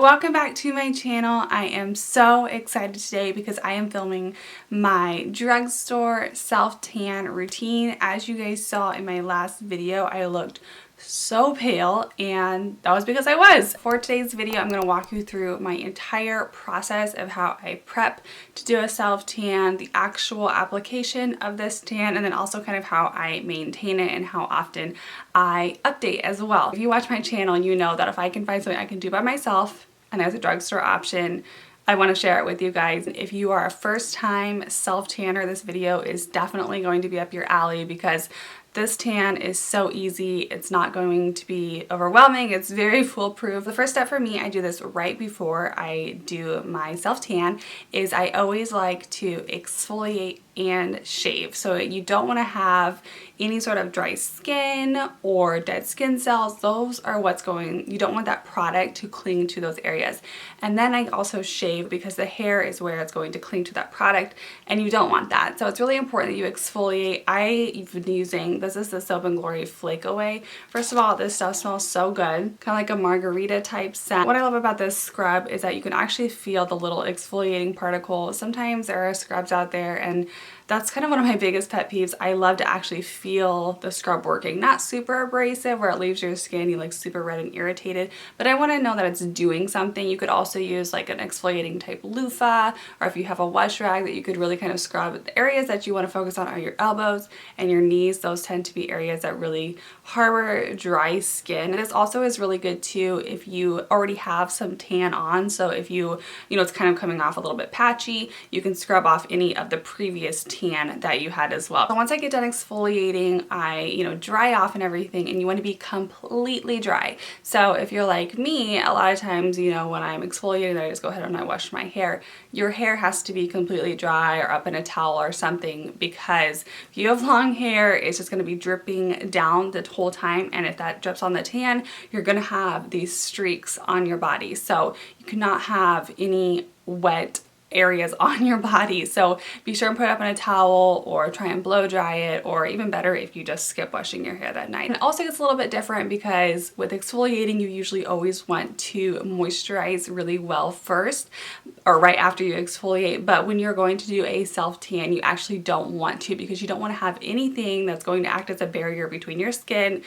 welcome back to my channel. I am so excited today because I am filming my drugstore self-tan routine. As you guys saw in my last video, I looked so pale, and that was because I was. For today's video, I'm going to walk you through my entire process of how I prep to do a self-tan, the actual application of this tan, and then also kind of how I maintain it and how often I update as well. If you watch my channel, you know that if I can find something I can do by myself and there's a drugstore option, I want to share it with you guys. If you are a first-time self-tanner, this video is definitely going to be up your alley because this tan is so easy. It's not going to be overwhelming. It's very foolproof. The first step for me, I do this right before I do my self-tan, is I always like to exfoliate and shave. So you don't want to have any sort of dry skin or dead skin cells. Those are you don't want that product to cling to those areas. And then I also shave because the hair is where it's going to cling to that product, and you don't want that. So it's really important that you exfoliate. I've been using, this is the Soap and Glory Flake Away. First of all, this stuff smells so good, kind of like a margarita type scent. What I love about this scrub is that you can actually feel the little exfoliating particles. Sometimes there are scrubs out there, and that's kind of one of my biggest pet peeves. I love to actually feel the scrub working. Not super abrasive where it leaves your skin you like super red and irritated, but I want to know that it's doing something. You could also use like an exfoliating type loofah, or if you have a wash rag that you could really kind of scrub. The areas that you want to focus on are your elbows and your knees. Those tend to be areas that really harbor dry skin. This also is really good too if you already have some tan on. So if you know, it's kind of coming off a little bit patchy, you can scrub off any of the previous tan that you had as well. So once I get done exfoliating, I dry off and everything, and you want to be completely dry. So if you're like me, a lot of times, when I'm exfoliating, I just go ahead and I wash my hair. Your hair has to be completely dry or up in a towel or something, because if you have long hair, it's just going to be dripping down the whole time, and if that drips on the tan, you're going to have these streaks on your body. So you cannot have any wet areas on your body. So be sure and put it up in a towel or try and blow dry it, or even better if you just skip washing your hair that night. And it also gets a little bit different because with exfoliating, you usually always want to moisturize really well first or right after you exfoliate. But when you're going to do a self-tan, you actually don't want to, because you don't want to have anything that's going to act as a barrier between your skin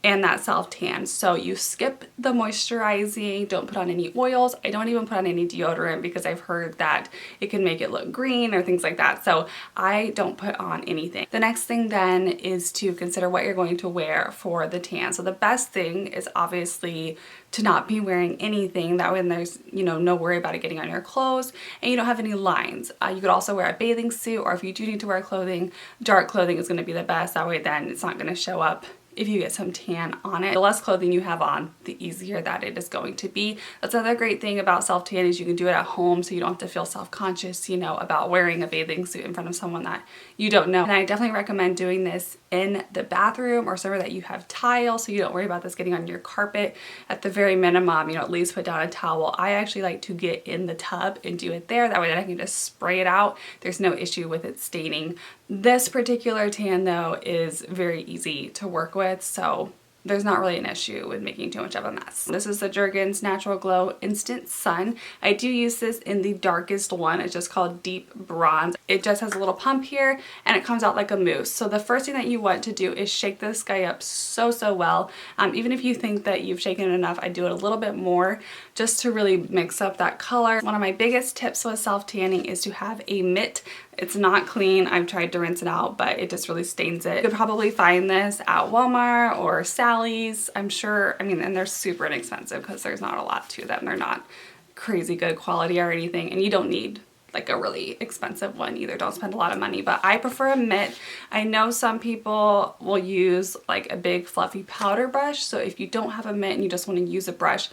and that self-tan. So you skip the moisturizing, don't put on any oils. I don't even put on any deodorant because I've heard that it can make it look green or things like that. So I don't put on anything. The next thing then is to consider what you're going to wear for the tan. So the best thing is obviously to not be wearing anything. That way there's, no worry about it getting on your clothes, and you don't have any lines. You could also wear a bathing suit, or if you do need to wear clothing, dark clothing is going to be the best. That way then it's not going to show up if you get some tan on it. The less clothing you have on, the easier that it is going to be. That's another great thing about self-tan, is you can do it at home, so you don't have to feel self-conscious, about wearing a bathing suit in front of someone that you don't know. And I definitely recommend doing this in the bathroom or somewhere that you have tile, so you don't worry about this getting on your carpet. At the very minimum, at least put down a towel. I actually like to get in the tub and do it there. That way then I can just spray it out. There's no issue with it staining. This particular tan though is very easy to work with, so there's not really an issue with making too much of a mess. This is the Jergens Natural Glow Instant Sun. I do use this in the darkest one. It's just called Deep Bronze. It just has a little pump here, and it comes out like a mousse. So the first thing that you want to do is shake this guy up so well. Even if you think that you've shaken it enough, I do it a little bit more just to really mix up that color. One of my biggest tips with self-tanning is to have a mitt. It's not clean. I've tried to rinse it out, but it just really stains it. You could probably find this at Walmart or Sally's, I'm sure. And they're super inexpensive because there's not a lot to them. They're not crazy good quality or anything, and you don't need like a really expensive one either. Don't spend a lot of money, but I prefer a mitt. I know some people will use like a big fluffy powder brush, so if you don't have a mitt and you just want to use a brush.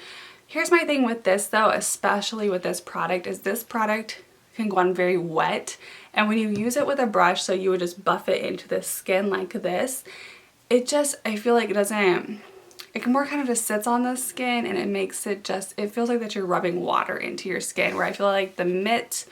Here's my thing with this though, especially with this product, is this product can go on very wet, and when you use it with a brush, so you would just buff it into the skin like this, I feel like it more kind of just sits on the skin, and it makes it feels like that you're rubbing water into your skin, where I feel like the mitt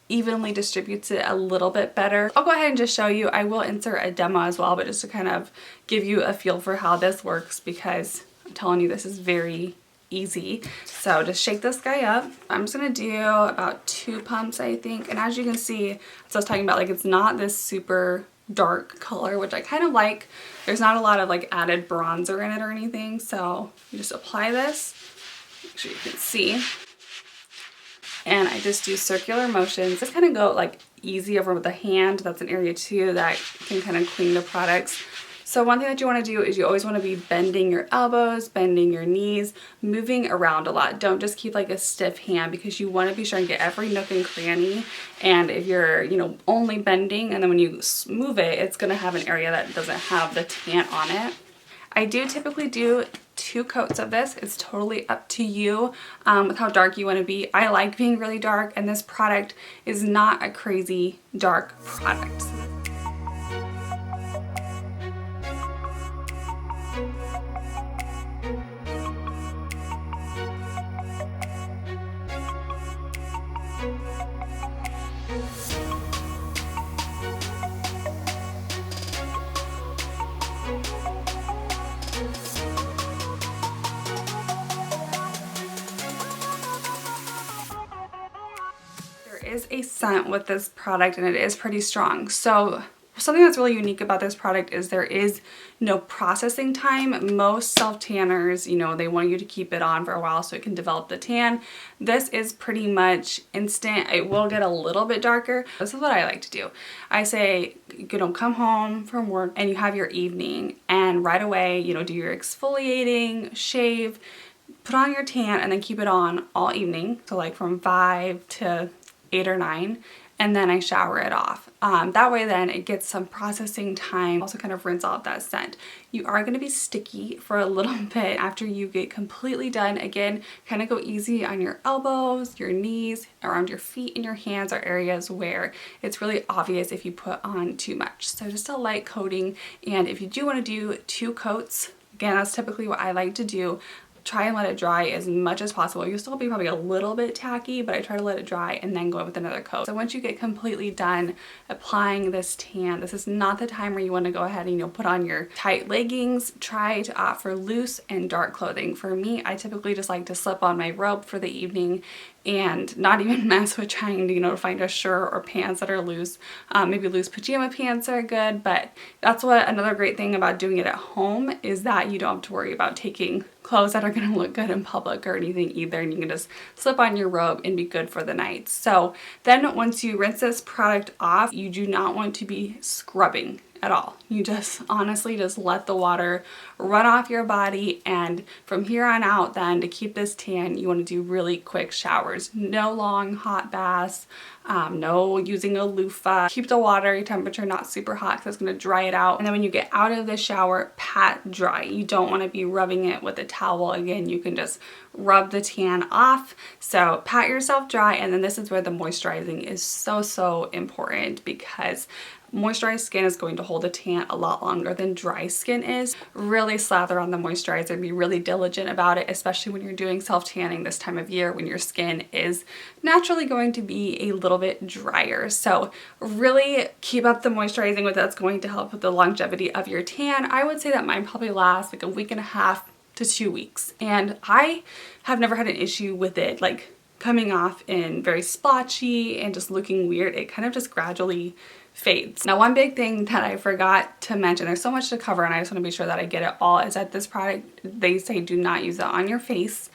evenly distributes it a little bit better. I'll go ahead and just show you. I will insert a demo as well, but just to kind of give you a feel for how this works, because I'm telling you, this is very easy. So just shake this guy up. I'm just gonna do about 2 pumps, I think. And as you can see, as I was talking about, like, it's not this super dark color, which I kind of like. There's not a lot of like added bronzer in it or anything. So you just apply this, make sure you can see. And I just do circular motions. Just kind of go like easy over with the hand. That's an area too that can kind of clean the products. So one thing that you want to do is you always want to be bending your elbows, bending your knees, moving around a lot. Don't just keep like a stiff hand, because you want to be sure and get every nook and cranny. And if you're, you know, only bending and then when you move it, it's going to have an area that doesn't have the tan on it. I do typically do 2 coats of this. It's totally up to you with how dark you want to be. I like being really dark, and this product is not a crazy dark product. Is a scent with this product, and it is pretty strong. So something that's really unique about this product is there is no processing time. Most self tanners, you know, they want you to keep it on for a while so it can develop the tan. This is pretty much instant. It will get a little bit darker. This is what I like to do. I say, you know, come home from work and you have your evening, and right away, you know, do your exfoliating, shave, put on your tan, and then keep it on all evening. So like from 5 to 8 or 9, and then I shower it off. That way then it gets some processing time, also kind of rinse off that scent. You are going to be sticky for a little bit after you get completely done. Again, kind of go easy on your elbows, your knees, around your feet, and your hands are areas where it's really obvious if you put on too much. So just a light coating, and if you do want to do 2 coats, again, that's typically what I like to do. Try and let it dry as much as possible. You'll still be probably a little bit tacky, but I try to let it dry and then go in with another coat. So once you get completely done applying this tan, this is not the time where you want to go ahead and, you know, put on your tight leggings. Try to opt for loose and dark clothing. For me, I typically just like to slip on my robe for the evening and not even mess with trying to, you know, find a shirt or pants that are loose. Maybe loose pajama pants are good, but that's what another great thing about doing it at home is that you don't have to worry about taking clothes that are going to look good in public or anything either, and you can just slip on your robe and be good for the night. So then once you rinse this product off, you do not want to be scrubbing at all. You just honestly just let the water run off your body, and from here on out then, to keep this tan, you want to do really quick showers. No long hot baths, no using a loofah. Keep the water temperature not super hot because it's going to dry it out. And then when you get out of the shower, pat dry. You don't want to be rubbing it with a towel. Again, you can just rub the tan off. So pat yourself dry, and then this is where the moisturizing is so important, because moisturized skin is going to hold a tan a lot longer than dry skin is. Really slather on the moisturizer, be really diligent about it, especially when you're doing self-tanning this time of year when your skin is naturally going to be a little bit drier. So really keep up the moisturizing with that's going to help with the longevity of your tan. I would say that mine probably lasts like a week and a half to 2 weeks, and I have never had an issue with it like coming off in very splotchy and just looking weird. It kind of just gradually fades. Now, one big thing that I forgot to mention, there's so much to cover and I just want to be sure that I get it all, is that this product, they say do not use it on your face.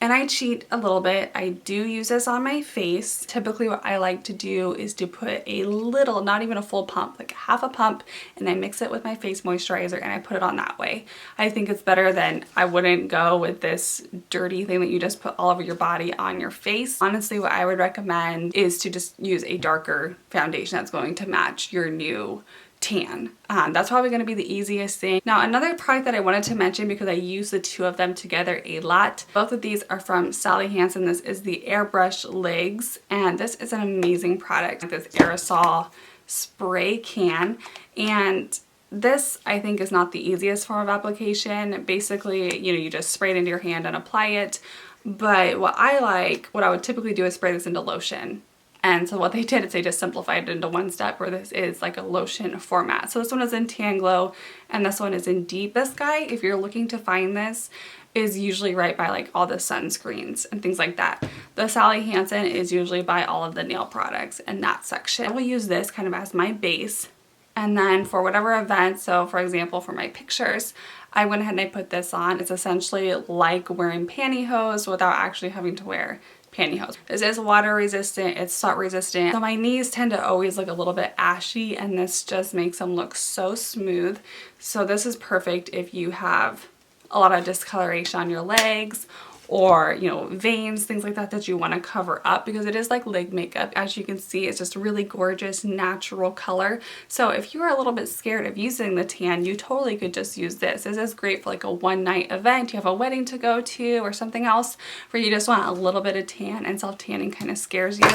And I cheat a little bit. I do use this on my face. Typically what I like to do is to put a little, not even a full pump, like half a pump, and I mix it with my face moisturizer and I put it on that way. I think it's better than, I wouldn't go with this dirty thing that you just put all over your body on your face. Honestly, what I would recommend is to just use a darker foundation that's going to match your new tan. That's probably going to be the easiest thing. Now, another product that I wanted to mention, because I use the 2 of them together a lot, both of these are from Sally Hansen. This is the Airbrush Legs, and this is an amazing product. This aerosol spray can, and this I think is not the easiest form of application. Basically, you know, you just spray it into your hand and apply it, but what I would typically do is spray this into lotion. And so what they did is they just simplified it into one step, where this is like a lotion format. So this one is in Tan Glow and this one is in Deep. This guy, if you're looking to find this, is usually right by like all the sunscreens and things like that. The Sally Hansen is usually by all of the nail products in that section. I will use this kind of as my base. And then for whatever event, so for example, for my pictures, I went ahead and I put this on. It's essentially like wearing pantyhose without actually having to wear pantyhose. This is water resistant, it's salt resistant. So my knees tend to always look a little bit ashy, and this just makes them look so smooth. So this is perfect if you have a lot of discoloration on your legs, or you know, veins, things like that that you want to cover up, because it is like leg makeup. As you can see, it's just a really gorgeous natural color. So if you are a little bit scared of using the tan, you totally could just use this. This is great for like a one-night event. You have a wedding to go to or something else where you just want a little bit of tan and self-tanning kind of scares you.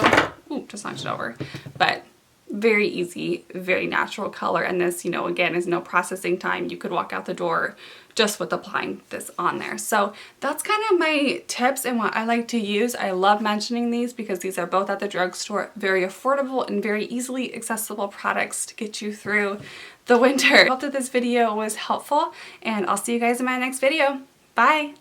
Ooh, just knocked it over. But very easy, very natural color, and this, you know, again, is no processing time. You could walk out the door just with applying this on there. So that's kind of my tips and what I like to use. I love mentioning these because these are both at the drugstore, very affordable and very easily accessible products to get you through the winter. I hope that this video was helpful, and I'll see you guys in my next video. Bye!